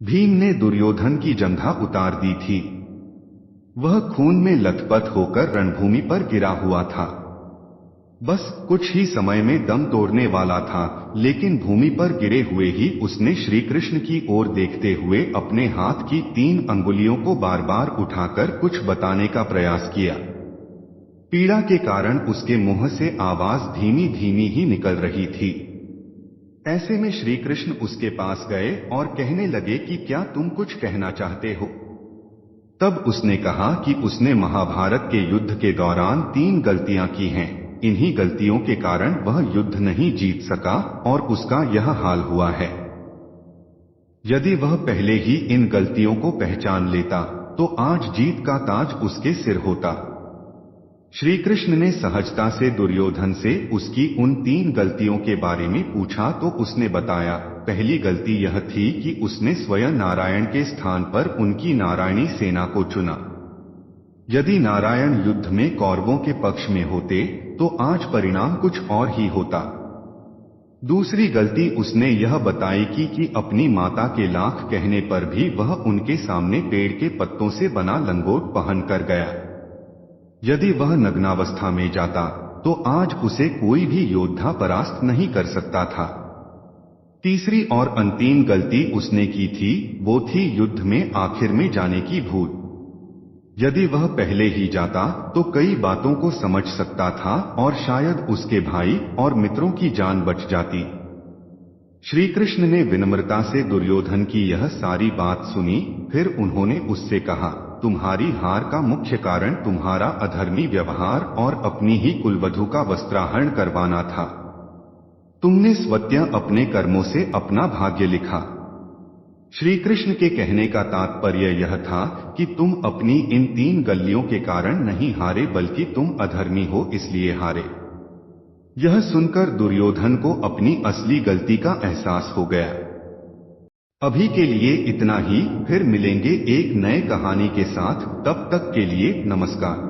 भीम ने दुर्योधन की जंघा उतार दी थी। वह खून में लथपथ होकर रणभूमि पर गिरा हुआ था। बस कुछ ही समय में दम तोड़ने वाला था, लेकिन भूमि पर गिरे हुए ही उसने श्री कृष्ण की ओर देखते हुए अपने हाथ की 3 अंगुलियों को बार बार उठाकर कुछ बताने का प्रयास किया। पीड़ा के कारण उसके मुंह से आवाज धीमी धीमी ही निकल रही थी। ऐसे में श्री कृष्ण उसके पास गए और कहने लगे कि क्या तुम कुछ कहना चाहते हो। तब उसने कहा कि उसने महाभारत के युद्ध के दौरान 3 गलतियां की हैं। इन्हीं गलतियों के कारण वह युद्ध नहीं जीत सका और उसका यह हाल हुआ है। यदि वह पहले ही इन गलतियों को पहचान लेता तो आज जीत का ताज उसके सिर होता। श्री कृष्ण ने सहजता से दुर्योधन से उसकी उन 3 गलतियों के बारे में पूछा तो उसने बताया, पहली गलती यह थी कि उसने स्वयं नारायण के स्थान पर उनकी नारायणी सेना को चुना। यदि नारायण युद्ध में कौरवों के पक्ष में होते तो आज परिणाम कुछ और ही होता। दूसरी गलती उसने यह बताई कि अपनी माता के लाख कहने पर भी वह उनके सामने पेड़ के पत्तों से बना लंगोट पहन कर गया। यदि वह नग्नावस्था में जाता तो आज उसे कोई भी योद्धा परास्त नहीं कर सकता था। तीसरी और अंतिम गलती उसने की थी, वो थी युद्ध में आखिर में जाने की भूल। यदि वह पहले ही जाता तो कई बातों को समझ सकता था और शायद उसके भाई और मित्रों की जान बच जाती। श्री कृष्ण ने विनम्रता से दुर्योधन की यह सारी बात सुनी। फिर उन्होंने उससे कहा, तुम्हारी हार का मुख्य कारण तुम्हारा अधर्मी व्यवहार और अपनी ही कुलवधू का वस्त्राहरण करवाना था। तुमने स्वतः अपने कर्मों से अपना भाग्य लिखा। श्री कृष्ण के कहने का तात्पर्य यह था कि तुम अपनी इन 3 गलतियों के कारण नहीं हारे, बल्कि तुम अधर्मी हो इसलिए हारे। यह सुनकर दुर्योधन को अपनी असली गलती का एहसास हो गया। अभी के लिए इतना ही, फिर मिलेंगे एक नए कहानी के साथ। तब तक के लिए नमस्कार।